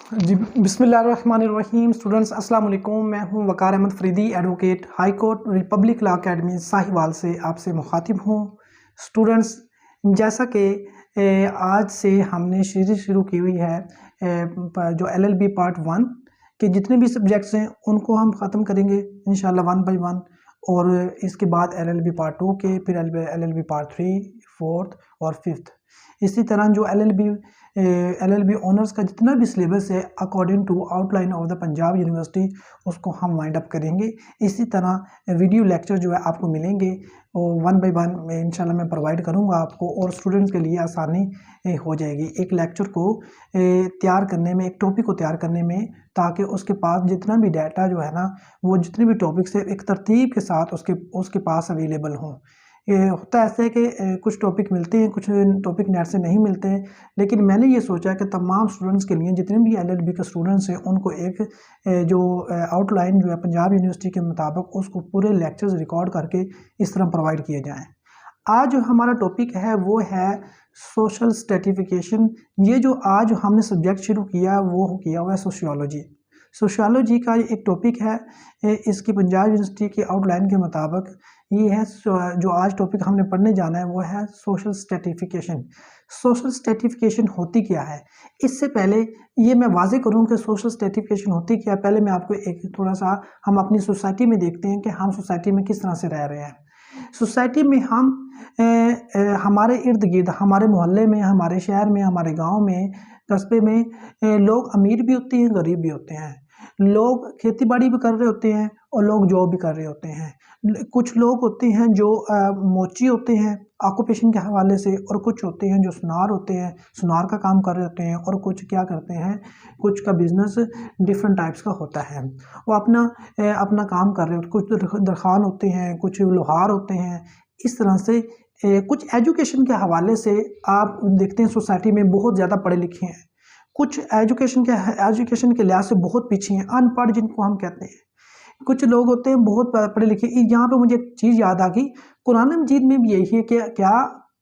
जी बिस्मिल्लाहिर्रहमानिर्रहीम। स्टूडेंट्स अस्सलाम वालेकुम। मैं हूं Waqar Ahmad Faridi, advocate, high court republic law academy Sahiwal से आपसे मुखातिब हूं। स्टूडेंट्स, जैसा कि आज से हमने सीरीज शुरू की हुई है जो LLB पार्ट 1 के जितने भी सब्जेक्ट्स हैं उनको हम ख़त्म करेंगे इंशाल्लाह 1 बाय 1। और इसके बाद LLB पार्ट 2 के, फिर LLB पार्ट 3, 4th और 5th। इसी तरह जो LLB ऑनर्स का जितना भी सिलेबस है according to outline of the Punjab University उसको हम वाइंड अप करेंगे। इसी तरह वीडियो लेक्चर जो है आपको मिलेंगे और 1 बाय 1 में इंशाल्लाह मैं प्रोवाइड करूंगा आपको, और स्टूडेंट्स के लिए आसानी हो जाएगी एक लेक्चर को तैयार करने में, एक टॉपिक को तैयार करने में, ताकि उसके पास जितना भी डाटा जो है ना, वो जितने भी टॉपिक्स है एक तरतीब के साथ उसके पास अवेलेबल हों। ये होता ऐसा है कि कुछ टॉपिक मिलते हैं, कुछ टॉपिक नेट से नहीं मिलते हैं, लेकिन मैंने ये सोचा कि तमाम स्टूडेंट्स के लिए, जितने भी LLB के स्टूडेंट्स हैं, उनको एक जो आउटलाइन जो है पंजाब यूनिवर्सिटी के मुताबिक उसको पूरे लेक्चर्स रिकॉर्ड करके इस तरह प्रोवाइड किए जाएँ। आज जो हमारा टॉपिक है वो है सोशल स्ट्रेटिफिकेशन। ये जो आज हमने सब्जेक्ट शुरू किया वो किया हुआ है सोशियोलॉजी। सोशियोलॉजी का एक टॉपिक है, इसकी पंजाब यूनिवर्सिटी की आउटलाइन के मुताबिक ये है। जो आज टॉपिक हमने पढ़ने जाना है वो है सोशल स्ट्रेटिफिकेशन। सोशल स्ट्रेटिफिकेशन होती क्या है? इससे पहले ये मैं वाज़ेह करूँ कि सोशल स्ट्रेटिफिकेशन होती क्या है, पहले मैं आपको एक थोड़ा सा हम अपनी सोसाइटी में देखते हैं कि हम सोसाइटी में किस तरह से रह रहे हैं। सोसाइटी में हम हमारे इर्द गिर्द, हमारे मोहल्ले में, हमारे शहर में, हमारे गांव में, कस्बे में लोग अमीर भी होते हैं, गरीब भी होते हैं। लोग खेती बाड़ी भी कर रहे होते हैं और लोग जॉब भी कर रहे होते हैं। कुछ लोग होते हैं जो मोची होते हैं ऑक्यूपेशन के हवाले से, और कुछ होते हैं जो सुनार होते हैं, सुनार का काम कर रहे होते हैं, और कुछ क्या करते हैं, कुछ का बिजनेस डिफरेंट टाइप्स का होता है, वो अपना काम कर रहे होते हैं। कुछ दरखान होते हैं, कुछ लोहार होते हैं। इस तरह से कुछ एजुकेशन के हवाले से आप देखते हैं सोसाइटी में बहुत ज़्यादा पढ़े लिखे हैं, कुछ एजुकेशन के लिहाज से बहुत पीछे हैं, अनपढ़ जिनको हम कहते हैं। कुछ लोग होते हैं बहुत पढ़े लिखे। यहाँ पे मुझे एक चीज़ याद आ गई, कुरान मजीद में भी यही है कि क्या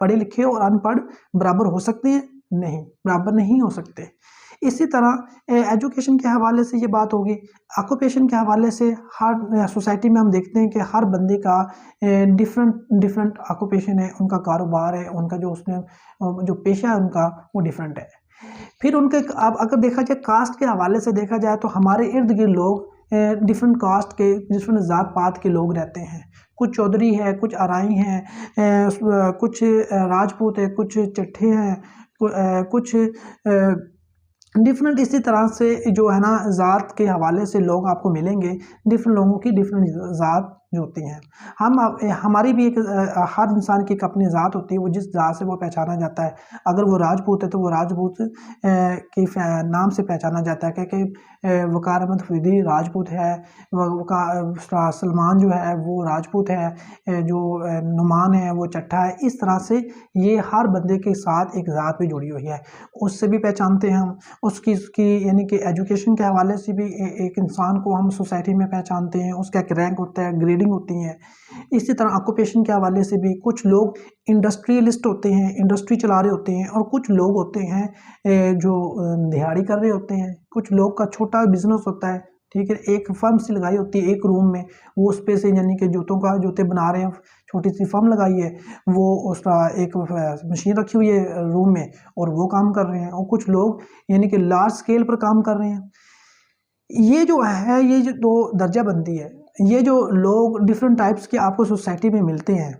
पढ़े लिखे और अनपढ़ बराबर हो सकते हैं? नहीं, बराबर नहीं हो सकते। इसी तरह एजुकेशन के हवाले से ये बात होगी। ऑक्यूपेशन के हवाले से हर सोसाइटी में हम देखते हैं कि हर बंदे का डिफरेंट ऑक्यूपेशन है, उनका कारोबार है, उनका जो पेशा है उनका वो डिफरेंट है। फिर उनके अब अगर देखा जाए कास्ट के हवाले से देखा जाए तो हमारे इर्द गिर्द लोग डिफरेंट कास्ट के, डिफरेंट ज़ात पात के लोग रहते हैं। कुछ चौधरी है, कुछ आराई हैं, कुछ राजपूत है, कुछ चट्ठे हैं, कुछ डिफरेंट। इसी तरह से जो है ना ज़ात के हवाले से लोग आपको मिलेंगे, डिफरेंट लोगों की डिफरेंट ज़ात जो होती हैं। हमारी भी एक हर इंसान की एक अपनी ज़ात होती है, वो जिस ज़ात से वो पहचाना जाता है। अगर वो राजपूत है तो वो राजपूत के नाम से पहचाना जाता है, क्योंकि वकार अहमद फरीदी राजपूत है, सलमान जो है वो राजपूत है, जो नुमान है वो चट्ठा है। इस तरह से ये हर बंदे के साथ एक ज़ात भी जुड़ी हुई है, उससे भी पहचानते हैं हम। उसकी यानी कि एजुकेशन के हवाले से भी एक इंसान को हम सोसाइटी में पहचानते हैं, उसका एक रैंक होता है, ग्रेडिंग होती है। इसी तरह ऑक्यूपेशन के हवाले से भी कुछ लोग इंडस्ट्रियलिस्ट होते हैं, इंडस्ट्री चला रहे होते हैं, और कुछ लोग होते हैं जो दिहाड़ी कर रहे होते हैं। कुछ लोग का छोटा बिजनेस होता है, ठीक है, एक फर्म सी लगाई होती है एक रूम में, वो उस पे से यानी कि जूते बना रहे हैं, छोटी सी फर्म लगाई है, वो उसका एक मशीन रखी हुई है रूम में और वो काम कर रहे हैं। और कुछ लोग यानी कि लार्ज स्केल पर काम कर रहे हैं। ये जो है, ये जो दो दर्जा बंदी है, ये जो लोग डिफरेंट टाइप्स के आपको सोसाइटी में मिलते हैं।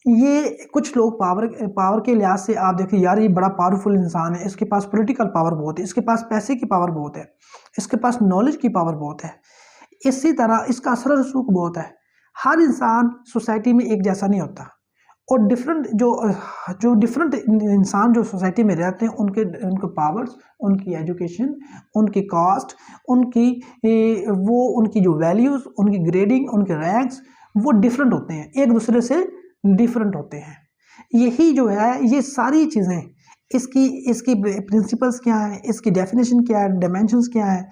ये कुछ लोग पावर के लिहाज से आप देखिए, यार ये बड़ा पावरफुल इंसान है, इसके पास पॉलिटिकल पावर बहुत है, इसके पास पैसे की पावर बहुत है, इसके पास नॉलेज की पावर बहुत है, इसी तरह इसका असर रसूख बहुत है। हर इंसान सोसाइटी में एक जैसा नहीं होता, और डिफरेंट जो डिफरेंट इंसान जो सोसाइटी में रहते हैं उनके पावर्स, उनकी एजुकेशन, उनकी कास्ट, उनकी जो वैल्यूज़, उनकी ग्रेडिंग, उनके रैंक्स वो डिफरेंट होते हैं, एक दूसरे से डिफरेंट होते हैं। यही जो है, ये सारी चीज़ें, इसकी प्रिंसिपल्स क्या है, इसकी डेफिनेशन क्या है, डायमेंशंस क्या है,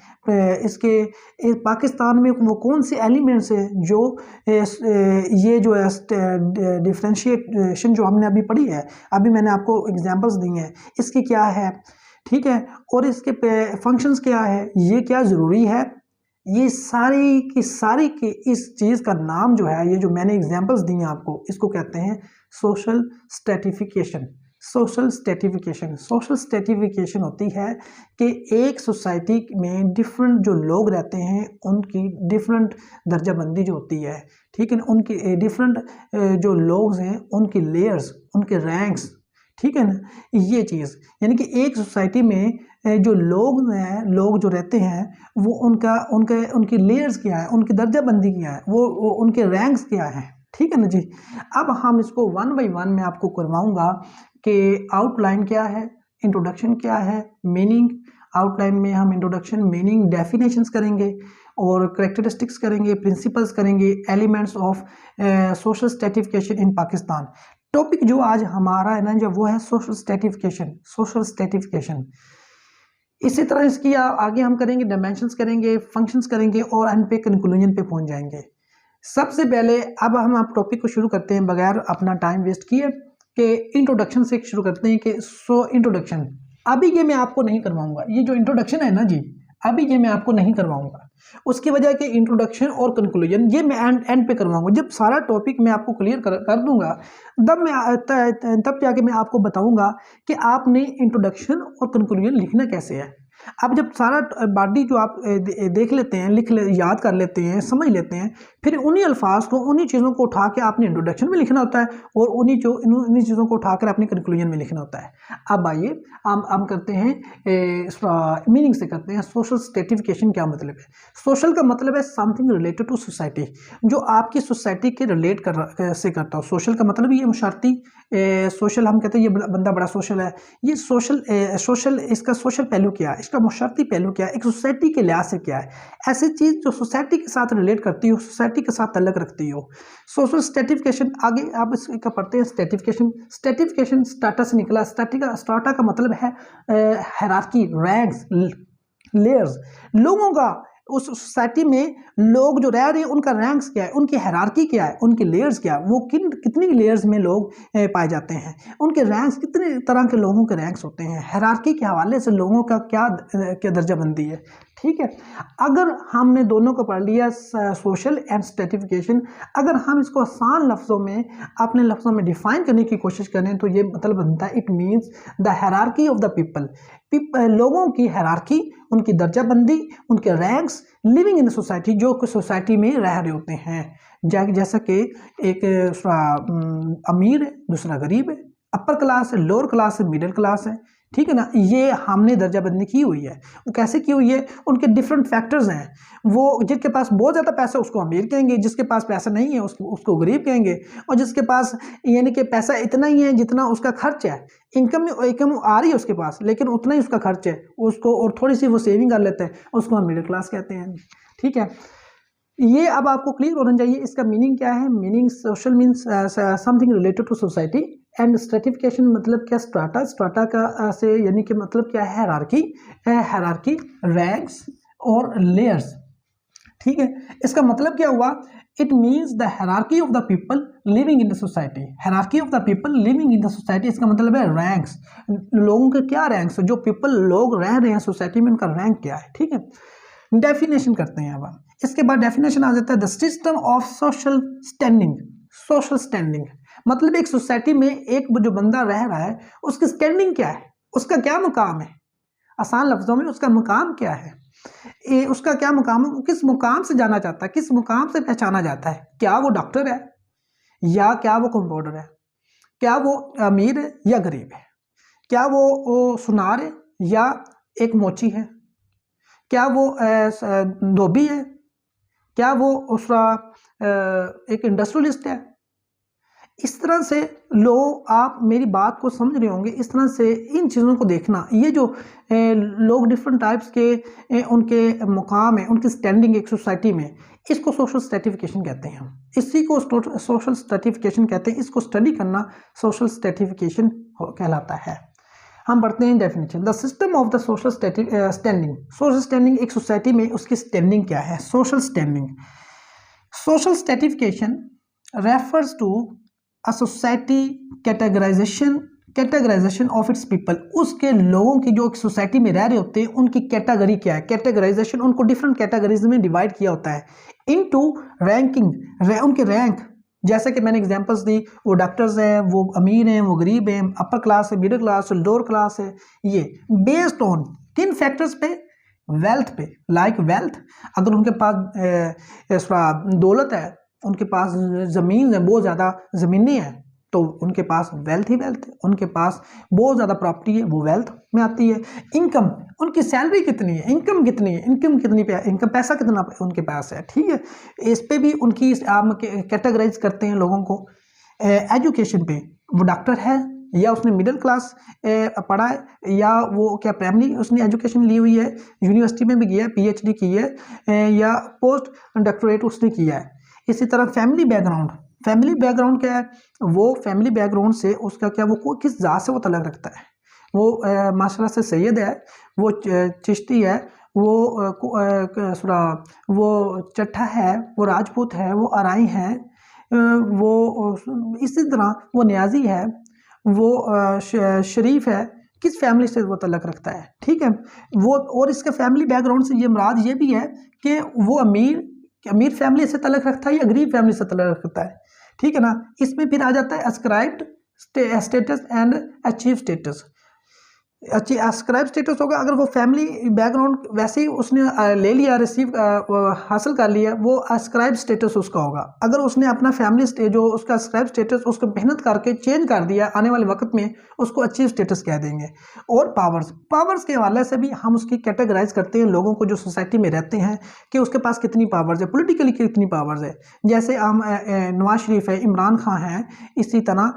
पाकिस्तान में वो कौन से एलिमेंट्स है जो ये जो है डिफरेंशिएशन जो हमने अभी पढ़ी है, अभी मैंने आपको एग्जांपल्स दी हैं, इसकी क्या है, ठीक है, और इसके फंक्शंस क्या है, ये क्या ज़रूरी है, ये सारी की इस चीज़ का नाम जो है, ये जो मैंने एग्जांपल्स दी हैं आपको, इसको कहते हैं सोशल स्ट्रेटिफिकेशन। सोशल स्ट्रेटिफिकेशन होती है कि एक सोसाइटी में डिफरेंट जो लोग रहते हैं उनकी डिफरेंट दर्जाबंदी जो होती है, ठीक है ना, उनकी डिफरेंट जो लोग हैं उनकी लेयर्स, उनके रैंक्स, ठीक है ना, ये चीज़ यानी कि एक सोसाइटी में जो लोग हैं, लोग जो रहते हैं वो उनकी लेयर्स क्या है, उनकी दर्जाबंदी क्या है, वो उनके रैंक्स क्या है, ठीक है ना जी। अब हम इसको वन बाय वन मैं आपको करवाऊंगा कि आउटलाइन क्या है, इंट्रोडक्शन क्या है, मीनिंग। आउटलाइन में हम इंट्रोडक्शन, मीनिंग, डेफिनेशंस करेंगे और करेक्टरिस्टिक्स करेंगे, प्रिंसिपल्स करेंगे, elements of social stratification in Pakistan. Topic जो आज हमारा है ना, जो वो है सोशल स्ट्रेटिफिकेशन। इसी तरह इसकी आगे हम करेंगे, डायमेंशंस करेंगे, फंक्शंस करेंगे और एंड पे कंक्लूजन पे पहुंच जाएंगे। सबसे पहले अब हम आप टॉपिक को शुरू करते हैं बगैर अपना टाइम वेस्ट किए कि इंट्रोडक्शन से शुरू करते हैं कि इंट्रोडक्शन अभी ये मैं आपको नहीं करवाऊंगा, ये जो इंट्रोडक्शन है ना जी, अभी ये मैं आपको नहीं करवाऊंगा। उसकी वजह कि इंट्रोडक्शन और कंक्लूजन ये मैं एंड पे करवाऊंगा। जब सारा टॉपिक मैं आपको क्लियर कर दूंगा तब जाके मैं आपको बताऊंगा कि आपने इंट्रोडक्शन और कंक्लूजन लिखना कैसे है। अब जब सारा बॉडी जो आप देख लेते हैं, याद कर लेते हैं, समझ लेते हैं, फिर उन्हीं अल्फाज को, उन्हीं चीज़ों को उठा के आपने इंट्रोडक्शन में लिखना होता है और उन्हीं चीज़ों को उठाकर अपने कंक्लूजन में लिखना होता है। अब आइए हम करते हैं मीनिंग से करते हैं। सोशल स्ट्रेटिफिकेशन क्या मतलब है? सोशल का मतलब है समथिंग रिलेटेड टू सोसाइटी, जो आपकी सोसाइटी के रिलेट से करता हो। सोशल का मतलब ये मुशारती, सोशल हम कहते हैं ये बंदा बड़ा सोशल है, ये सोशल इसका सोशल पहलू क्या है, इसका मुशारती पहलू क्या है, एक सोसाइटी के लिहाज से क्या है, ऐसी चीज़ जो सोसाइटी के साथ रिलेट करती हो, सोसाइटी के साथ ताल्लुक रखती हो। सोशल स्ट्रेटिफिकेशन, आगे आप इसका पढ़ते हैं स्ट्रेटिफिकेशन स्टाटा से निकला। स्टाटा का मतलब है हायरार्की, रैंक्स, लेयर्स। लोगों का उस सोसाइटी में लोग जो रह रहे हैं उनका रैंक्स क्या है, उनकी हायरार्की क्या है, उनके लेयर्स क्या है, वो कितनी लेयर्स में लोग पाए जाते हैं, उनके रैंक्स, कितने तरह के लोगों के रैंक्स होते हैं, हायरार्की के हवाले से लोगों का क्या दर्जाबंदी है, ठीक है। अगर हमने दोनों को पढ़ लिया, सोशल एंड स्ट्रेटिफिकेशन, अगर हम इसको आसान लफ्ज़ों में, अपने लफ्ज़ों में डिफाइन करने की कोशिश करें तो ये मतलब बनता है, it means the hierarchy of the people, लोगों की हायरार्की, उनकी दर्जाबंदी, उनके रैंक्स लिविंग इन सोसाइटी, जो कि सोसाइटी में रह रहे होते हैं। जैसा कि एक अमीर है, दूसरा गरीब है, अपर क्लास है, लोअर क्लास है, मिडिल क्लास है, ठीक है ना। ये हमने दर्जाबंदी की हुई है। वो कैसे की हुई है? उनके डिफरेंट फैक्टर्स हैं। वो जिसके पास बहुत ज़्यादा पैसा उसको अमीर कहेंगे, जिसके पास पैसा नहीं है उसको गरीब कहेंगे, और जिसके पास यानी कि पैसा इतना ही है जितना उसका खर्च है, इनकम आ रही है उसके पास लेकिन उतना ही उसका खर्च है, उसको और थोड़ी सी वो सेविंग कर लेते हैं, उसको हम मिडिल क्लास कहते हैं, ठीक है। ये अब आपको क्लियर होना चाहिए। इसका मीनिंग क्या है? Meaning social means something related to society, and stratification मतलब क्या? स्ट्राटा का से यानी कि मतलब क्या है? हायरार्की, रैंक्स और लेयर्स, ठीक है। इसका मतलब क्या हुआ? It means the hierarchy of the people living in the society. Hierarchy of the people living in the society, इसका मतलब है रैंक्स, लोगों के क्या रैंक्स, जो पीपल लोग रह रहे हैं सोसाइटी में, उनका रैंक क्या है, ठीक है। डेफिनेशन करते हैं अब हम। इसके बाद डेफिनेशन आ जाता है the system of social standing. Social standing मतलब एक सोसाइटी में एक जो बंदा रह रहा है उसकी स्टैंडिंग क्या है, उसका क्या मुकाम है, आसान लफ्जों में उसका मुकाम क्या है, उसका क्या मुकाम है, वो किस मुकाम से जाना चाहता है, किस मुकाम से पहचाना जाता है। क्या वो डॉक्टर है या क्या वो कंपाउंडर है, क्या वो अमीर है या गरीब है, क्या वो सुनार है या एक मोची है, क्या वो धोबी है, क्या वो उसका एक इंडस्ट्रियलिस्ट है। इस तरह से आप मेरी बात को समझ रहे होंगे। इस तरह से इन चीज़ों को देखना, ये जो लोग डिफरेंट टाइप्स के उनके मुकाम है, उनकी स्टैंडिंग एक सोसाइटी में, इसको सोशल स्ट्रेटिफिकेशन कहते हैं। इसी को सोशल स्ट्रेटिफिकेशन कहते हैं। इसको स्टडी करना सोशल स्ट्रेटिफिकेशन कहलाता है। हम पढ़ते हैं definition. The system of the social standing. Social standing एक सोसाइटी में उसकी स्टैंडिंग क्या है? Social standing. Social stratification refers to a society categorization categorization of its people, उसके लोगों की जो सोसाइटी में रह रहे होते हैं उनकी कैटेगरी क्या है। कैटेगराइजेशन, उनको डिफरेंट कैटेगरीज में डिवाइड किया होता है इनटू रैंकिंग, उनके रैंक। जैसे कि मैंने एग्जांपल्स दी, वो डॉक्टर्स हैं, वो अमीर हैं, वो गरीब हैं, अपर क्लास है, मिडिल क्लास है, लोअर क्लास है। ये बेस्ड ऑन किन फैक्टर्स पे? वेल्थ पे। लाइक वेल्थ, अगर उनके पास दौलत है, उनके पास ज़मीन है, बहुत ज़्यादा ज़मीनें हैं, तो उनके पास वेल्थ ही वेल्थ है। उनके पास बहुत ज़्यादा प्रॉपर्टी है, वो वेल्थ में आती है। इनकम, उनकी सैलरी कितनी है, इनकम कितनी है, इनकम पैसा कितना उनके पास है, ठीक है। इस पे भी उनकी आप कैटेगराइज करते हैं लोगों को। एजुकेशन पे, वो डॉक्टर है या उसने मिडिल क्लास पढ़ा है, या वो क्या प्राइमरी उसने एजुकेशन ली हुई है, यूनिवर्सिटी में भी गया है, PhD की है, या पोस्ट डॉक्टरेट उसने किया है। इसी तरह फैमिली बैकग्राउंड, फैमिली बैकग्राउंड क्या है? वो फैमिली बैकग्राउंड से उसका क्या, वो किस जात से वो तलक रखता है। वो माशाल्लाह से सैयद है, वो चिश्ती है, वो चट्ठा है, वो राजपूत है, वो अराई है, वो इसी तरह वो न्याजी है, वो शरीफ है, किस फैमिली से वो तलक रखता है, ठीक है। वो और इसके फैमिली बैकग्राउंड से ये मुराद ये भी है कि वो अमीर फैमिली से तलक रखता है या गरीब फैमिली से तलक रखता है, ठीक है ना। इसमें फिर आ जाता है ascribed status and achieve status. Ascribe status होगा अगर वो फैमिली बैकग्राउंड वैसे ही उसने ले लिया, रिसीव हासिल कर लिया, वो अस्क्राइब स्टेटस उसका होगा। अगर उसने अपना फैमिली जो उसका अस्क्राइब स्टेटस उसको मेहनत करके चेंज कर दिया, आने वाले वक्त में उसको अचीव स्टेटस कह देंगे। और पावर्स के हवाले से भी हम उसकी कैटेगराइज करते हैं लोगों को जो सोसाइटी में रहते हैं कि उसके पास कितनी पावर्स है, पोलिटिकली कितनी पावर्स है। जैसे हम नवाज शरीफ है, इमरान खान है, इसी तरह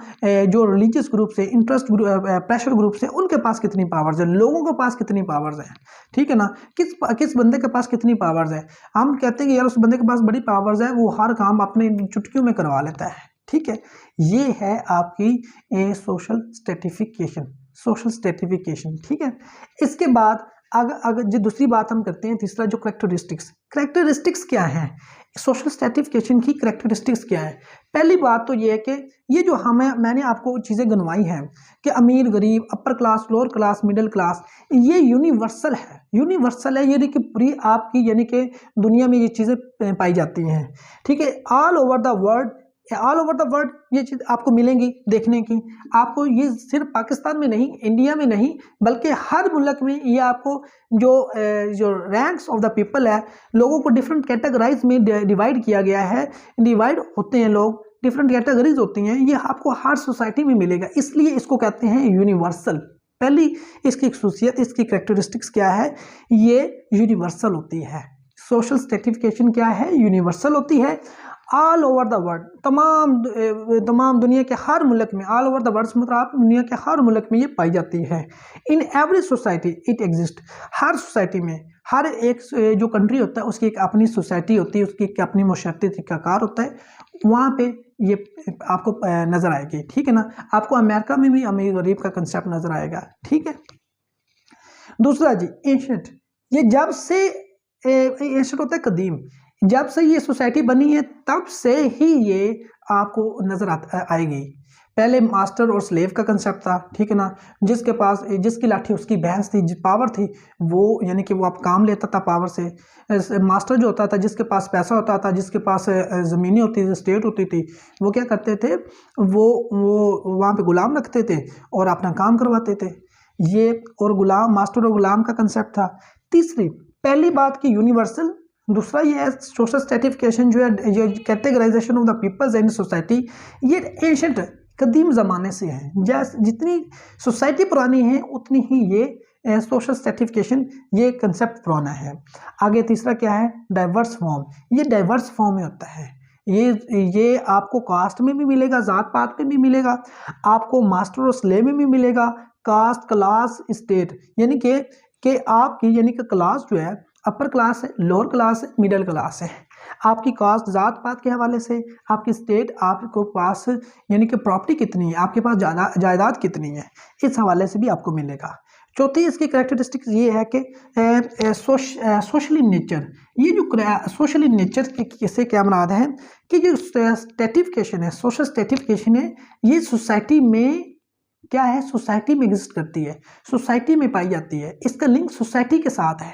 जो रिलीजियस ग्रुप से, इंटरेस्ट प्रेशर ग्रुप से, उनके पास कितनी पावर्स है, लोगों के पास कितनी पावर्स है, ठीक है ना। किस बंदे के पास कितनी पावर्स है। हम कहते हैं कि यार उस बंदे के पास बड़ी पावर्स है, वो हर काम अपने चुटकियों में करवा लेता है, ठीक है। ये है आपकी सोशल स्ट्रेटिफिकेशन, ठीक है। इसके बाद अगर जो दूसरी बात हम करते हैं, तीसरा जो करेक्टरिस्टिक्स क्या है, सोशल स्ट्रेटिफिकेशन की करेक्टरिस्टिक्स क्या है। पहली बात तो ये है कि ये जो मैंने आपको चीज़ें गिनवाई हैं कि अमीर गरीब, upper class, lower class, middle class, ये यूनिवर्सल है, यानी कि पूरी आपकी यानी कि दुनिया में ये चीज़ें पाई जाती हैं, ठीक है। ऑल ओवर द वर्ल्ड ये चीज़ आपको मिलेंगी देखने की। आपको ये सिर्फ पाकिस्तान में नहीं, इंडिया में नहीं, बल्कि हर मुल्क में ये आपको जो रैंक्स ऑफ द पीपल है, लोगों को डिफरेंट कैटेगराइज में डिवाइड किया गया है। डिवाइड होते हैं लोग, डिफरेंट कैटेगरीज होती हैं, ये आपको हर सोसाइटी में मिलेगा, इसलिए इसको कहते हैं यूनिवर्सल। पहली इसकी खसूसियत, इसकी करेक्टरिस्टिक्स क्या है, ये यूनिवर्सल होती है। सोशल स्ट्रेटिफिकेशन क्या है, यूनिवर्सल होती है। ऑल ओवर द वर्ल्ड, तमाम दुनिया के हर मुल्क में, ऑल ओवर द वर्ल्ड मतलब आप दुनिया के हर मुल्क में ये पाई जाती है। In every society it exist, her society में, हर एक जो कंट्री होता है उसकी एक अपनी सोसाइटी होती है, उसकी एक अपनी मुशर्रती तरीक़ाकार होता है, वहाँ पे ये आपको नज़र आएगी, ठीक है ना। आपको अमेरिका में भी अमीर गरीब का कंसेप्ट नज़र आएगा, ठीक है। दूसरा जी एंशंट, ये जब से एंशंट होता है कदीम, जब से ये सोसाइटी बनी है तब से ही ये आपको नज़र आएगी। पहले मास्टर और स्लेव का कंसेप्ट था, ठीक है ना। जिसकी लाठी उसकी भैंस थी, पावर थी वो, यानी कि वो आप काम लेता था पावर से। मास्टर जो होता था, जिसके पास पैसा होता था, जिसके पास ज़मीनें होती थी, स्टेट होती थी, वो क्या करते थे, वो वहाँ पे गुलाम रखते थे और अपना काम करवाते थे। ये और मास्टर और गुलाम का कंसेप्ट था। तीसरी, पहली बात की यूनिवर्सल, दूसरा ये है सोशल स्ट्रेटिफिकेशन जो है, ये categorization of the peoples in society, ये एंशंट कदीम ज़माने से है। जितनी सोसाइटी पुरानी है उतनी ही ये सोशल स्ट्रेटिफिकेशन, ये कंसेप्ट पुराना है। आगे तीसरा क्या है, डाइवर्स फॉर्म, ये डाइवर्स फॉर्म में होता है। ये आपको कास्ट में भी मिलेगा, ज़ात पात में भी मिलेगा, आपको मास्टर और स्लेव में भी मिलेगा, कास्ट, क्लास, स्टेट, यानी कि आपकी यानी कि क्लास जो है अपर क्लास है, लोअर क्लास है, मिडिल क्लास है। आपकी कास्ट ज़ात पात के हवाले से, आपकी स्टेट, आपको पास यानी कि प्रॉपर्टी कितनी है, आपके पास जायदाद कितनी है, इस हवाले से भी आपको मिलेगा। चौथी इसकी करेक्टरिस्टिक्स ये है कि सोशली नेचर, ये जो सोशली नेचर से क्या मुराद है कि जो स्ट्रेटिफिकेशन है, सोशल स्ट्रेटिफिकेशन है, ये सोसाइटी में क्या है, सोसाइटी में एग्जिस्ट करती है, सोसाइटी में पाई जाती है, इसका लिंक सोसाइटी के साथ है।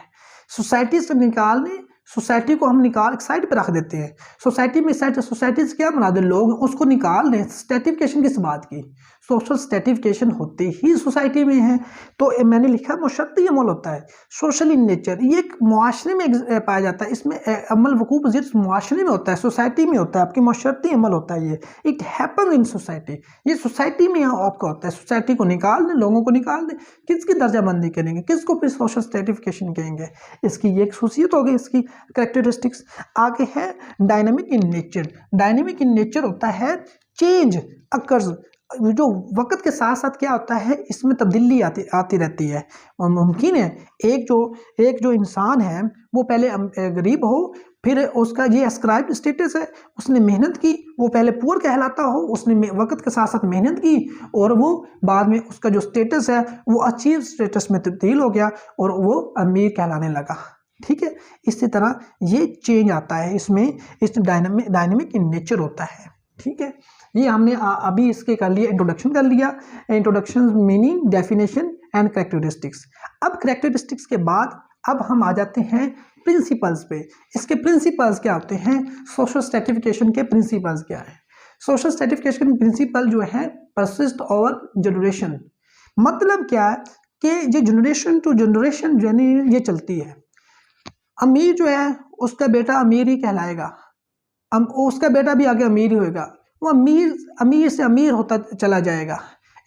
सोसाइटी से निकालने, सोसाइटी को हम निकाल एक साइड पे रख देते हैं, सोसाइटी में साइड, सोसाइटी से क्या बना दे लोग, उसको निकाल दें। स्ट्रेटिफिकेशन किस बात की, सोशल स्ट्रेटिफिकेशन होते ही सोसाइटी में है। तो मैंने लिखा मुशर्रती अमल होता है, सोशल इन नेचर, ये एक मुआशरे में पाया जाता है, इसमें अमल वकूफ़ पज़ीर मुआशरे में होता है, सोसाइटी में होता है, आपकी मुशर्रती अमल होता है ये, इट हैपन इन सोसाइटी, ये सोसाइटी में आपका होता है। सोसाइटी को निकाल दें, लोगों को निकाल दें, किसकी दर्जाबंदी करेंगे, किसको फिर सोशल स्ट्रेटिफिकेशन कहेंगे, इसकी ये एक खूसियत हो गई, इसकी कैरेक्टरिस्टिक्स। आगे है dynamic in nature, dynamic in nature होता है चेंज अकर्स, जो वक्त के साथ साथ क्या होता है, इसमें तब्दीली आती रहती है। और मुमकिन है एक जो इंसान है वो पहले गरीब हो, फिर उसका ये एस्क्राइब्ड स्टेटस है, उसने मेहनत की, वो पहले पुअर कहलाता हो, उसने वक्त के साथ साथ मेहनत की और वो बाद में उसका जो स्टेटस है वो अचीव स्टेटस में तब्दील हो गया और वो अमीर कहलाने लगा। ठीक है, इसी तरह ये चेंज आता है, इसमें इस डायनामिक इन नेचर होता है। ठीक है, ये हमने अभी इसके कर लिया, इंट्रोडक्शन कर लिया, introduction meaning, definition and characteristics. अब कैरेक्टरिस्टिक्स के बाद अब हम आ जाते हैं प्रिंसिपल्स पे। इसके प्रिंसिपल्स क्या होते हैं, सोशल स्ट्रेटिफिकेशन के प्रिंसिपल्स क्या है। सोशल स्ट्रेटिफिकेशन प्रिंसिपल जो है परसिस्ट ओवर जनरेशन, मतलब क्या है कि ये जनरेशन टू जनरेशन ये चलती है। अमीर जो है उसका बेटा अमीर ही कहलाएगा, उसका बेटा भी आगे अमीर ही होएगा, वो अमीर से अमीर होता चला जाएगा।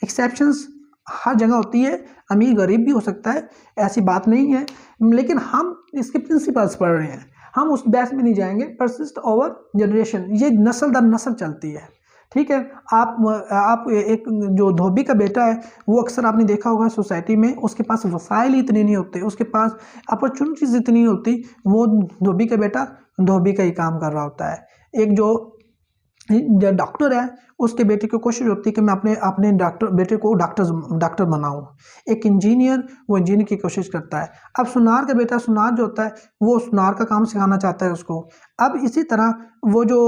एक्सेप्शंस हर जगह होती है, अमीर गरीब भी हो सकता है, ऐसी बात नहीं है, लेकिन हम इसके प्रिंसिपल्स पढ़ रहे हैं, हम उस बहस में नहीं जाएंगे। परसिस्ट ओवर जनरेशन, ये नस्ल दर नस्ल चलती है। ठीक है, आप एक जो धोबी का बेटा है वो अक्सर आपने देखा होगा सोसाइटी में, उसके पास वसाइल इतने नहीं होते, उसके पास अपॉर्चुनिटीज़ इतनी नहीं होती, वो धोबी का बेटा धोबी का ही काम कर रहा होता है। एक जो डॉक्टर है उसके बेटे की कोशिश होती है कि मैं अपने बेटे को डॉक्टर बनाऊं। एक इंजीनियर वो इंजीनियर की कोशिश करता है। अब सुनार का बेटा, सुनार जो होता है वो सुनार का काम सिखाना चाहता है उसको। अब इसी तरह वो जो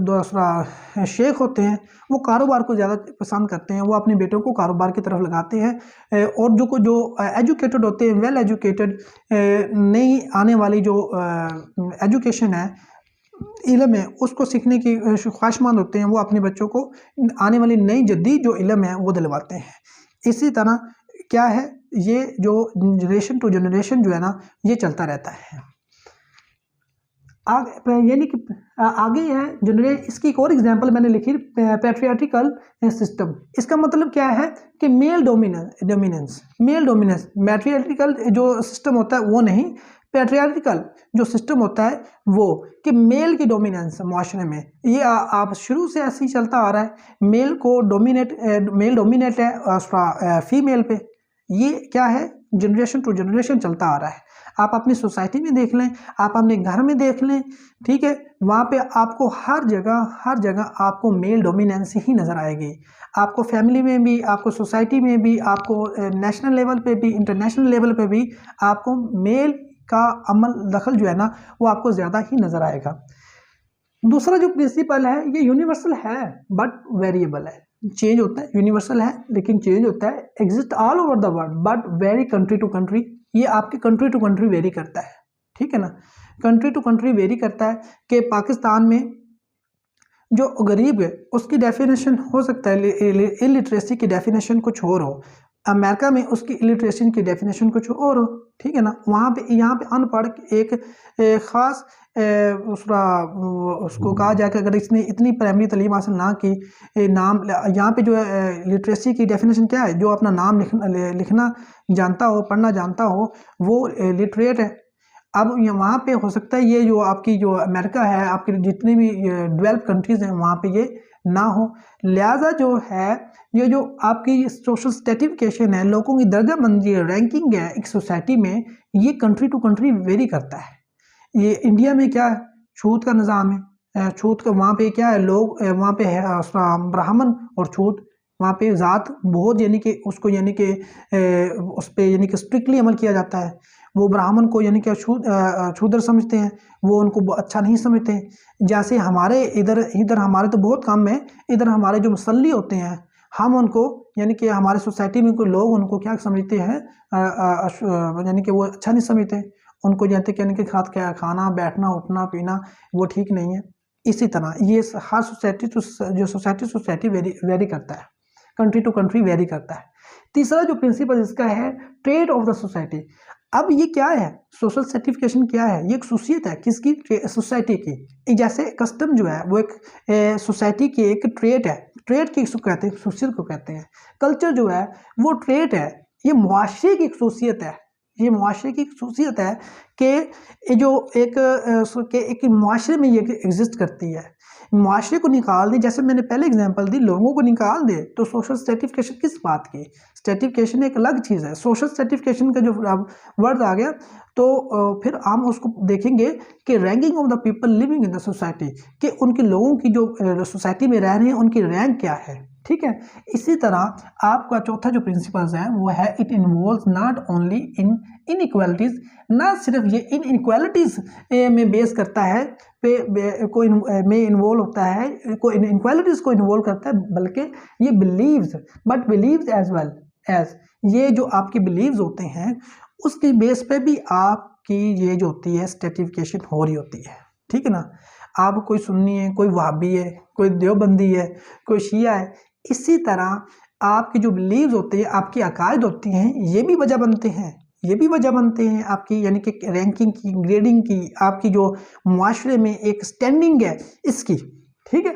दूसरा शेख होते हैं वो कारोबार को ज़्यादा पसंद करते हैं, वो अपने बेटों को कारोबार की तरफ लगाते हैं। और जो एजुकेटेड होते हैं, वेल एजुकेटेड, नई आने वाली जो एजुकेशन है, इल्म है, उसको सीखने की ख्वाहिशमंद होते हैं, वो अपने बच्चों को आने वाली नई जदीद जो इल्म है वो दिलवाते हैं। इसी तरह क्या है, ये जो जनरेशन टू जनरेशन जो है ना ये चलता रहता है। यानी कि आगे है इसकी एक और एग्जांपल मैंने लिखी, पैट्रियार्टिकल सिस्टम। इसका मतलब क्या है कि मेल डोमिनेंस, मैट्रियार्टिकल जो सिस्टम होता है वो नहीं, पैट्रियार्टिकल जो सिस्टम होता है वो कि मेल की डोमिनेंस माशरे में, ये आप शुरू से ऐसे ही चलता आ रहा है। मेल डोमिनेट है फीमेल पे, ये क्या है, जनरेशन टू जनरेशन चलता आ रहा है। आप अपनी सोसाइटी में देख लें, आप अपने घर में देख लें, ठीक है, वहाँ पे आपको हर जगह आपको मेल डोमिनेंस ही नज़र आएगी। आपको फैमिली में भी, आपको सोसाइटी में भी, आपको नेशनल लेवल पे भी, इंटरनेशनल लेवल पे भी आपको मेल का अमल दखल जो है ना वो आपको ज़्यादा ही नज़र आएगा। दूसरा जो प्रिंसिपल है ये यूनिवर्सल है बट वेरिएबल है, चेंज होता है, यूनिवर्सल है लेकिन चेंज होता है। Exist all over the world but vary country to country, ये आपके कंट्री टू कंट्री वेरी करता है। ठीक है ना, कंट्री टू कंट्री वेरी करता है कि पाकिस्तान में जो गरीब है उसकी डेफिनेशन हो सकता है इलिटरेसी की डेफिनेशन कुछ और हो, अमेरिका में उसकी इलिटरेसी की डेफिनेशन कुछ और हो। ठीक है ना, वहाँ पे यहाँ पे अनपढ़ एक ख़ास उसको कहा जाए कि अगर इसने इतनी प्राइमरी तालीम हासिल ना की, नाम यहाँ पे जो है लिटरेसी की डेफिनेशन क्या है, जो अपना नाम लिखना जानता हो, पढ़ना जानता हो, वो लिटरेट है। अब वहाँ पे हो सकता है ये जो आपकी जो अमेरिका है, आपकी जितनी भी डेवलप कंट्रीज़ हैं वहाँ पे ये ना हो। लिहाजा जो है ये जो आपकी सोशल स्ट्रेटिफिकेशन है, लोगों की दर्जाबंदी है, रैंकिंग है एक सोसाइटी में, ये कंट्री टू कंट्री वेरी करता है। ये इंडिया में क्या है, छूत का निज़ाम है, छूत का वहाँ पे क्या है, लोग वहाँ पे है ब्राह्मण और छूत, वहाँ पे ज़ात बहुत यानी कि उसको यानी कि उस पर यानी कि स्ट्रिक्टली अमल किया जाता है। वो ब्राह्मण को यानी कि शूद्र समझते हैं, वो उनको अच्छा नहीं समझते। जैसे हमारे इधर हमारे तो बहुत कम है, इधर हमारे जो मुसल्ली होते हैं हम उनको यानी कि हमारे सोसाइटी में कोई लोग उनको क्या समझते हैं, यानी कि वो अच्छा नहीं समझते, उनको जानते कि यानी कि खाना बैठना उठना पीना वो ठीक नहीं है। इसी तरह ये हर सोसाइटी जो सोसाइटी वेरी करता है, कंट्री टू कंट्री वेरी करता है। तीसरा जो प्रिंसिपल इसका है, ट्रेड ऑफ द सोसाइटी। अब ये क्या है, सोशल सर्टिफिकेशन क्या है, ये एक खासियत है किसकी, सोसाइटी की। जैसे कस्टम जो है वो एक सोसाइटी की एक ट्रेड है, ट्रेड की कहते हैं, खासियत को कहते हैं। कल्चर जो है वो ट्रेड है, ये मुआशरे की खासियत है, ये मुआशरे की खासियत है कि ये जो एक मुआशरे में ये एग्जिस्ट करती है। मुआशरे को निकाल दे, जैसे मैंने पहले एग्जांपल दी, लोगों को निकाल दे तो सोशल सर्टिफिकेशन किस बात की, सर्टिफिकेशन एक अलग चीज़ है। सोशल सर्टिफिकेशन का जो वर्ड आ गया तो फिर हम उसको देखेंगे कि ranking of the people living in the society, कि उनके लोगों की जो सोसाइटी में रह रहे हैं उनकी रैंक क्या है, ठीक है। इसी तरह आपका चौथा जो प्रिंसिपल्स है वो है, it involves not only in inequalities, ना सिर्फ ये इन इनइक्वालिटीज में बेस करता है में इन्वॉल्व होता है, कोई इनइक्वालिटीज को इन्वॉल्व करता है, बल्कि ये believes, but believes as well as, ये जो आपकी बिलीव्स होते हैं उसके बेस पे भी आपकी ये जो होती है सर्टिफिकेशन हो रही होती है, ठीक है ना। आप कोई सुन्नी है, कोई वहाबी है, कोई देवबंदी है, कोई शिया है, इसी तरह आपकी जो बिलीव्स होती है, आपकी अकायद होती हैं, ये भी वजह बनते हैं, ये भी वजह बनते हैं आपकी, यानी कि रैंकिंग की, ग्रेडिंग की, आपकी जो मुआशरे में एक स्टैंडिंग है इसकी, ठीक है।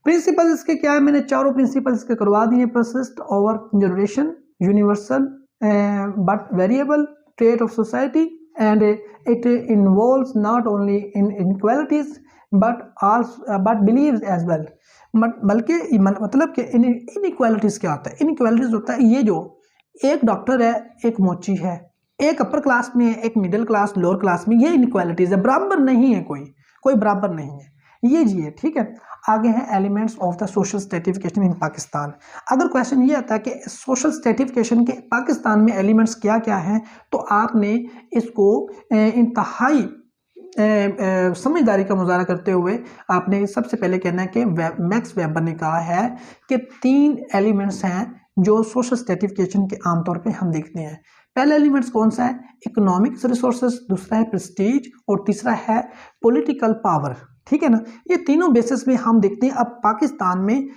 प्रिंसिपल इसके क्या है, मैंने चारों प्रिंसिपल इसके करवा दिए, persist over generation, universal but variable, trait of society, and it involves not only in inequalities but believes as well, बल्कि मतलब कि इनइक्वालिटीज क्या होता है, इनइक्वालिटीज होता है ये जो एक डॉक्टर है एक मोची है, एक अपर क्लास में है एक मिडिल क्लास लोअर क्लास में, ये इनइक्वालिटीज है, बराबर नहीं है, कोई बराबर नहीं है ये जी है, ठीक है। आगे है elements of the social certification इन पाकिस्तान। अगर क्वेश्चन ये आता है कि सोशल सर्टिफिकेशन के पाकिस्तान में एलिमेंट्स क्या क्या हैं, तो आपने इसको इंतहाई समझदारी का मुजाहरा करते हुए आपने सबसे पहले कहना है कि मैक्स वेबर ने कहा है कि 3 एलिमेंट्स हैं जो सोशल सर्टिफिकेशन के आमतौर पे हम देखते हैं। पहला एलिमेंट्स कौन सा है, इकोनॉमिक रिसोर्सेज, दूसरा है प्रेस्टीज और तीसरा है पॉलिटिकल पावर, ठीक है ना। ये तीनों बेसिस में हम देखते हैं अब पाकिस्तान में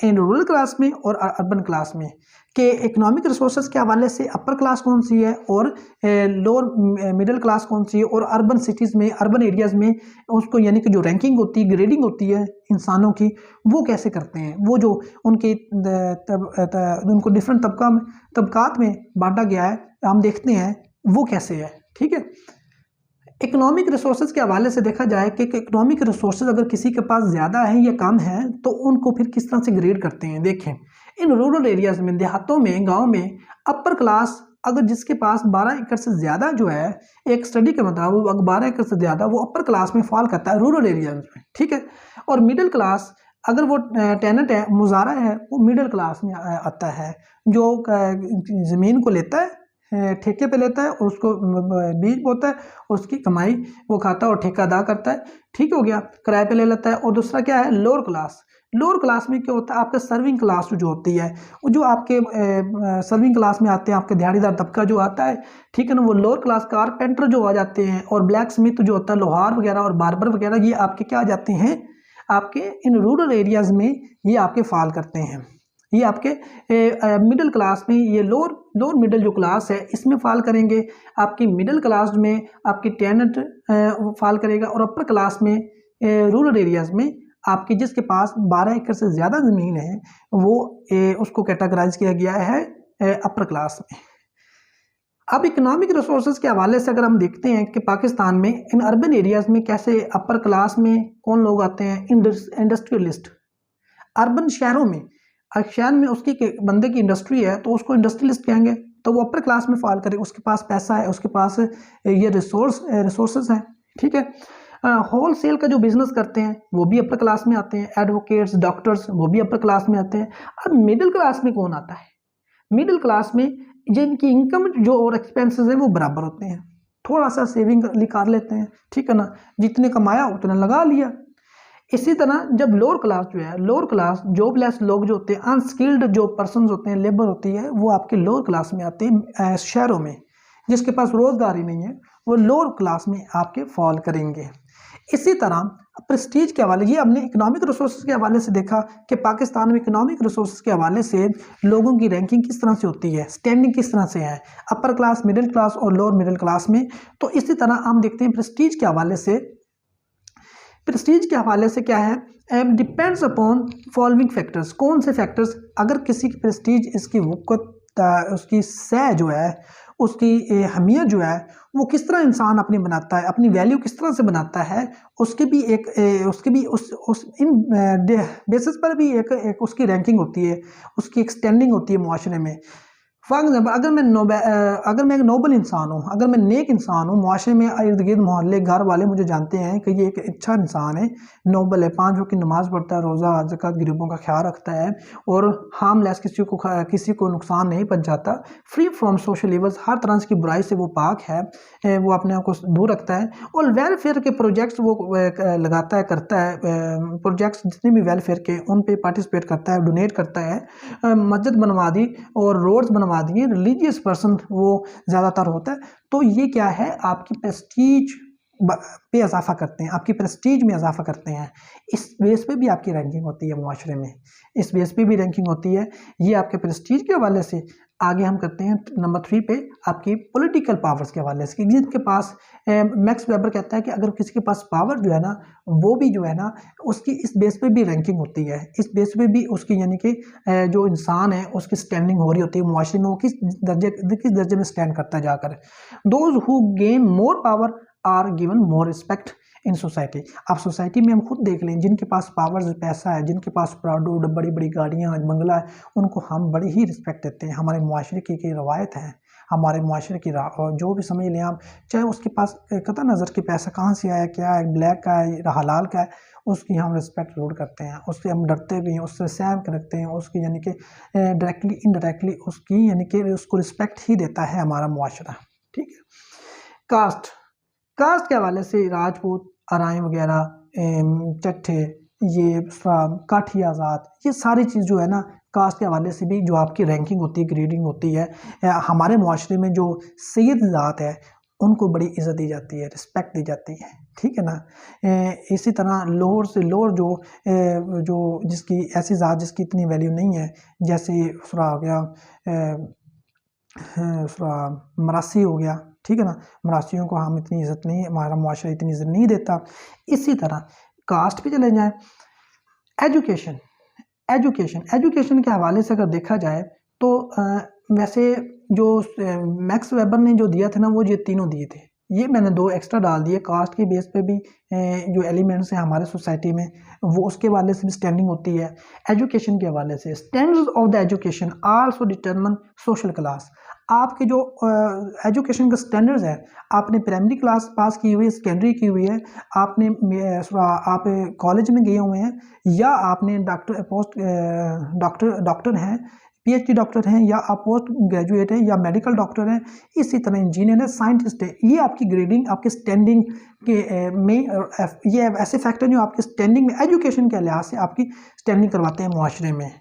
इन रूरल क्लास में और अर्बन क्लास में कि इकोनॉमिक रिसोर्सेज के हवाले से अपर क्लास कौन सी है और लोअर मिडिल क्लास कौन सी है, और अर्बन सिटीज़ में, अर्बन एरियाज़ में उसको यानी कि जो रैंकिंग होती है, ग्रेडिंग होती है इंसानों की, वो कैसे करते हैं, वो जो उनके उनको डिफरेंट तबकात में बांटा गया है, हम देखते हैं वो कैसे है, ठीक है। इकोनॉमिक रिसोर्सेज के हवाले से देखा जाए कि इकोनॉमिक रिसोर्सेज अगर किसी के पास ज़्यादा है या कम है तो उनको फिर किस तरह से ग्रेड करते हैं। देखें, इन रूरल एरियाज़ में, देहातों में, गांव में अपर क्लास अगर जिसके पास 12 एकड़ से ज़्यादा जो है, एक स्टडी के मुताबिक अगर 12 एकड़ से ज़्यादा वो अपर क्लास में फॉल करता है रूरल एरियाज में, ठीक है। और मिडिल क्लास अगर वो टेनेंट है, मुजारा है, वो मिडिल क्लास में आता है, जो ज़मीन को लेता है, ठेके पे लेता है और उसको बीज बोता है, उसकी कमाई वो खाता है और ठेका अदा करता है, ठीक हो गया, किराए पे ले लेता है। और दूसरा क्या है, लोअर क्लास। लोअर क्लास में क्या होता है, आपका सर्विंग क्लास जो होती है, वो जो आपके सर्विंग क्लास में आते हैं, आपके दिहाड़ीदार तबका जो आता है, ठीक है ना, वो लोअर क्लास, कारपेंटर जो आ जाते हैं, और ब्लैक स्मिथ जो होता है, लोहार वगैरह और बार्बर वगैरह, ये आपके क्या आ जाते हैं, आपके इन रूरल एरियाज़ में ये आपके फॉल करते हैं। ये आपके मिडिल क्लास में, ये लोअर मिडिल जो क्लास है इसमें फॉल करेंगे, आपकी मिडिल क्लास में आपकी टेनेंट फॉल करेगा, और अपर क्लास में रूरल एरियाज़ में आपकी जिसके पास 12 एकड़ से ज़्यादा ज़मीन है वो उसको कैटेगराइज किया गया है अपर क्लास में। अब इकोनॉमिक रिसोर्सेज के हवाले से अगर हम देखते हैं कि पाकिस्तान में इन अर्बन एरियाज़ में कैसे अपर क्लास में कौन लोग आते हैं, इंडस्ट्रियलिस्ट। अर्बन शहरों में, शहर में उसकी बंदे की इंडस्ट्री है तो उसको इंडस्ट्रियलिस्ट कहेंगे, तो वो अपर क्लास में फॉल करे, उसके पास पैसा है, उसके पास ये रिसोर्सेज हैं, ठीक है। होल सेल का जो बिजनेस करते हैं वो भी अपर क्लास में आते हैं, एडवोकेट्स, डॉक्टर्स, वो भी अपर क्लास में आते हैं। अब मिडिल क्लास में कौन आता है, मिडिल क्लास में जिनकी इनकम जो और एक्सपेंसेस है वो बराबर होते हैं, थोड़ा सा सेविंग निकाल लेते हैं, ठीक है ना, जितने कमाया उतना लगा लिया। इसी तरह जब लोअर क्लास जो है, लोअर क्लास जॉबलेस लोग जो होते हैं, अनस्किल्ड जो पर्सन होते हैं, लेबर होती है, वो आपके लोअर क्लास में आते हैं। शहरों में जिसके पास रोजगार ही नहीं है वो लोअर क्लास में आपके फॉल करेंगे। इसी तरह प्रेस्टीज के हवाले, ये हमने इकोनॉमिक रिसोर्सेज के हवाले से देखा कि पाकिस्तान में इकोनॉमिक रिसोर्सेज के हवाले से लोगों की रैंकिंग किस तरह से होती है, स्टैंडिंग किस तरह से है अपर क्लास, मिडिल क्लास और लोअर मिडिल क्लास में। तो इसी तरह हम देखते हैं प्रेस्टीज के हवाले से, प्रेस्टीज के हवाले से क्या है, डिपेंड्स अपॉन फॉलोइंग फैक्टर्स। कौन से फैक्टर्स, अगर किसी की प्रेस्टीज, इसकी वक़्त, उसकी सह जो है, उसकी अहमियत जो है, वो किस तरह इंसान अपनी बनाता है, अपनी वैल्यू किस तरह से बनाता है, उसके भी एक उसके भी उस इन बेसिस पर भी एक उसकी रैंकिंग होती है, उसकी एक स्टैंडिंग होती है मुआशरे में। फॉर एग्जाम्पल, अगर मैं एक नोबल इंसान हूँ, अगर मैं नेक इंसान हूँ, मुआशरे में इर्द गिर्द मोहल्ले घर वाले मुझे जानते हैं कि ये एक अच्छा इंसान है, नोबल है, 5 वक्त की नमाज़ पढ़ता है, रोज़ा ज़कात गरीबों का ख्याल रखता है और हार्मलेस, किसी को नुकसान नहीं पहुँचाता, फ्री फ्रॉम सोशल इवल्स, हर तरह की बुराई से वो पाक है, वो अपने आप को दूर रखता है और वेलफेयर के प्रोजेक्ट्स वो लगाता है, करता है, प्रोजेक्ट्स जितने भी वेलफेयर के उन पे पार्टिसिपेट करता है, डोनेट करता है, मस्जिद बनवा दी और रोड्स बनवा दिए, रिलीजियस पर्सन वो ज़्यादातर होता है। तो ये क्या है, आपकी प्रेस्टीज पे इजाफा करते हैं, आपकी प्रेस्टीज में इजाफा करते हैं। इस बेस पे भी आपकी रैंकिंग होती है मुआशरे में, इस बेस पे भी रैंकिंग होती है। ये आपके प्रेस्टीज के हवाले से। आगे हम करते हैं नंबर 3 पे, आपकी पॉलिटिकल पावर्स के हवाले से। जिनके पास, मैक्स वेबर कहता है कि अगर किसी के पास पावर जो है ना, वो भी जो है ना, उसकी इस बेस पे भी रैंकिंग होती है, इस बेस पे भी उसकी, यानी कि जो इंसान है उसकी स्टैंडिंग हो रही होती है मुआशरे में, वो किस दर्जे में स्टैंड करता है जाकर। Those who gain more power are given more respect in society. आप सोसाइटी में हम खुद देख लें, जिनके पास पावर, पैसा है, जिनके पास प्राउड, बड़ी बड़ी गाड़ियाँ, बंगला है, उनको हम बड़ी ही रिस्पेक्ट देते हैं। हमारे मुआशरे की रवायत है, हमारे मुआशरे की जो भी समझ लें आप, चाहे उसके पास कतई नज़र कि पैसा कहाँ से आया, क्या है, ब्लैक का है, हलाल का है, उसकी हम रिस्पेक्ट जरूर करते हैं, उससे हम डरते भी हैं, उससे सहम के रखते हैं, उसकी यानी कि डायरेक्टली इनडायरेक्टली उसकी यानी कि उसको रिस्पेक्ट ही देता है हमारा मुआशरा। ठीक है। कास्ट के हवाले से राजपूत, अराई वगैरह, चट्ठे, ये काठिया ज़ात, ये सारी चीज़ जो है ना, कास्ट के हवाले से भी जो आपकी रैंकिंग होती है, ग्रेडिंग होती है। हमारे मुआशरे में जो सैयद ज़ात है उनको बड़ी इज़्ज़त दी जाती है, रिस्पेक्ट दी जाती है। ठीक है ना। इसी तरह लोअर से लोअर जो जिसकी ऐसी ज़ात जिसकी इतनी वैल्यू नहीं है, जैसे उसरा हो गया, उसरा मरासी हो गया, ठीक है ना, मरासियों को हम इतनी इज़्ज़त नहीं, हमारा मुआशरा इतनी इज़्ज़त नहीं देता। इसी तरह कास्ट पे चले जाएं, एजुकेशन एजुकेशन के हवाले से अगर देखा जाए तो वैसे जो मैक्स वेबर ने जो दिया था ना, वो ये तीनों दिए थे, ये मैंने 2 एक्स्ट्रा डाल दिए। कास्ट के बेस पे भी जो एलिमेंट्स हैं हमारे सोसाइटी में, वो उसके हवाले से भी स्टैंडिंग होती है। एजुकेशन के हवाले से, standards of the education also determine social class. आपके जो एजुकेशन का स्टैंडर्ड्स है, आपने प्राइमरी क्लास पास की हुई है, सेकेंडरी की हुई है, आपने आप कॉलेज में गए हुए हैं, या आपने डॉक्टर हैं, पीएचडी डॉक्टर हैं, या आप पोस्ट ग्रेजुएट हैं, या मेडिकल डॉक्टर हैं, इसी तरह इंजीनियर है, साइंटिस्ट है। ये आपकी ग्रेडिंग, आपकी स्टैंडिंग के में, ये ऐसे फैक्टर जो आपकी स्टैंडिंग में, एजुकेशन के लिहाज से आपकी स्टैंडिंग करवाते हैं मुआशरे में।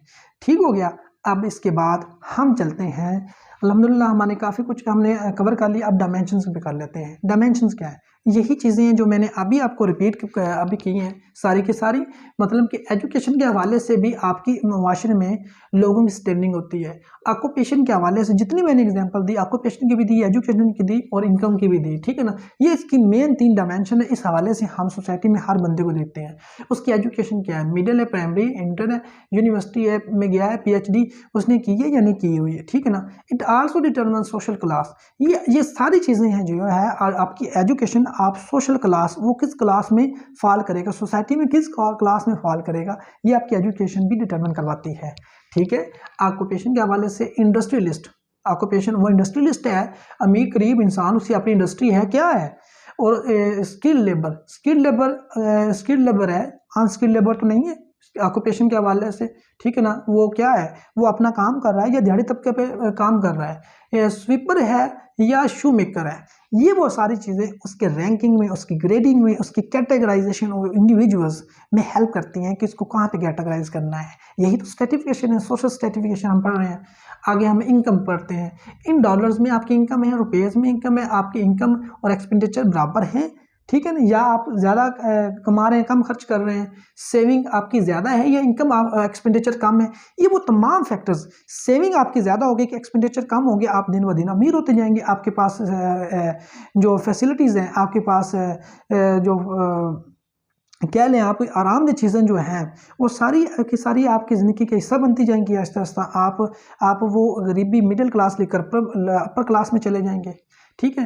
ठीक हो गया। अब इसके बाद हम चलते हैं, अल्हम्दुलिल्लाह हमने काफ़ी कुछ हमने कवर कर लिया। अब डायमेंशंस पे कर लेते हैं। डायमेंशंस क्या है? यही चीज़ें हैं जो मैंने अभी आपको रिपीट अभी की हैं, सारी की सारी। मतलब कि एजुकेशन के हवाले से भी आपकी मुआशरे में लोगों की स्टैंडिंग होती है। ऑक्यूपेशन के हवाले से जितनी मैंने एग्जांपल दी, ऑक्यूपेशन की भी दी, एजुकेशन की दी और इनकम की भी दी, ठीक है ना। ये इसकी मेन 3 डायमेंशन है। इस हवाले से हम सोसाइटी में हर बंदे को देखते हैं। उसकी एजुकेशन क्या है, मिडिल है, प्राइमरी, इंटर है, यूनिवर्सिटी है में गया है, PhD उसने की है या नहीं की हुई है, ठीक है ना। It also determine social class. ये सारी चीज़ें हैं जो है आपकी एजुकेशन, आप सोशल क्लास, वो किस क्लास में फॉल करेगा, सोसाइटी में किस क्लास में फॉल करेगा, ये आपकी एजुकेशन भी डिटरमिन करवाती है। ठीक है। ऑक्यूपेशन के हवाले से इंडस्ट्रियलिस्ट, ऑक्यूपेशन वो इंडस्ट्रियलिस्ट है, अमीर गरीब इंसान, उसकी अपनी इंडस्ट्री है, क्या है। और स्किल लेबर है, अनस्किल्ड लेबर तो नहीं है, ऑक्यूपेशन के हवाले से, ठीक है ना, वो क्या है, वो अपना काम कर रहा है या दिहाड़ी तबके पे काम कर रहा है, या स्वीपर है या शू मेकर है, ये वो सारी चीज़ें उसके रैंकिंग में, उसकी ग्रेडिंग में, उसकी कैटेगराइजेशन और इंडिविजुअल्स में हेल्प करती हैं कि इसको कहाँ पे कैटेगराइज करना है। यही तो स्ट्रेटिफिकेशन है, सोशल स्ट्रेटिफिकेशन हम पढ़ रहे हैं। आगे हम इनकम पढ़ते हैं, इन डॉलर्स में आपकी इनकम है, रुपीज़ में इनकम है, आपकी इनकम और एक्सपेंडिचर बराबर हैं, ठीक है ना, या आप ज़्यादा कमा रहे हैं, कम खर्च कर रहे हैं, सेविंग आपकी ज़्यादा है या इनकम एक्सपेंडिचर कम है, ये वो तमाम फैक्टर्स, सेविंग आपकी ज़्यादा होगी कि एक्सपेंडिचर कम होगी, आप दिन ब दिन अमीर होते जाएंगे, आपके पास जो फैसिलिटीज़ हैं, आपके पास जो कह लें आप आरामदेह चीज़ें जो हैं वो सारी की सारी आपकी ज़िंदगी का हिस्सा बनती जाएंगी। आहिस्ता आहिस्ता आप वो गरीबी मिडिल क्लास लेकर अपर क्लास में चले जाएंगे, ठीक है।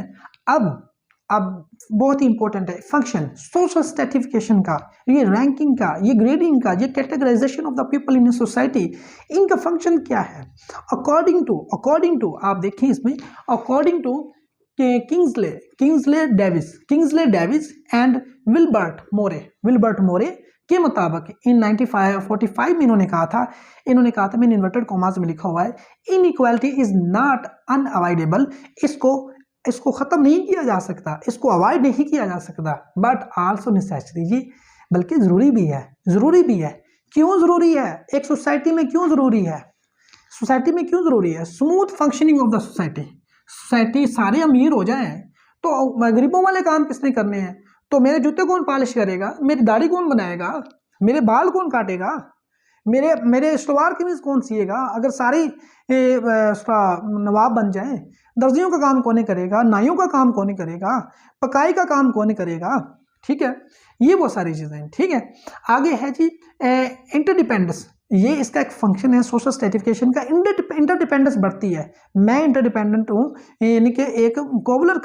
अब बहुत ही इंपॉर्टेंट है फंक्शन सोशल स्ट्रेटिफिकेशन का, ये रैंकिंग का, ये ग्रेडिंग का, ये categorization of the people in society, इनका फंक्शन क्या है। अकॉर्डिंग टू आप देखें इसमें, according to Kingsley Davis and Wilbert Moore के मुताबिक इन 1945 में इन्होंने कहा था, मैंने इन्वर्टेड कॉमास में लिखा हुआ है, इनइक्वालिटी इज नॉट अनअवॉइडेबल, इसको ख़त्म नहीं किया जा सकता, इसको अवॉइड नहीं किया जा सकता, बट आल्सो नेसेसरी, बल्कि ज़रूरी भी है। क्यों ज़रूरी है, एक सोसाइटी में क्यों ज़रूरी है, smooth functioning of the society सारे अमीर हो जाएं तो गरीबों वाले काम किसने करने हैं, तो मेरे जूते कौन पॉलिश करेगा, मेरी दाढ़ी कौन बनाएगा, मेरे बाल कौन काटेगा, मेरे सलवार कमीज कौन सिएगा, अगर सारी उसका नवाब बन जाए, दर्जियों का काम कौन करेगा, नाइयों का काम कौन करेगा, पकाई का काम कौन करेगा, ठीक है, ये वो सारी चीज़ें, ठीक है। आगे है जी इंटरडिपेंडेंस, ये इसका एक फंक्शन है सोशल स्ट्रेटिफिकेशन का, इंटरडिपेंडेंस बढ़ती है, मैं इंटरडिपेंडेंट हूँ, यानी कि एक कोबलर का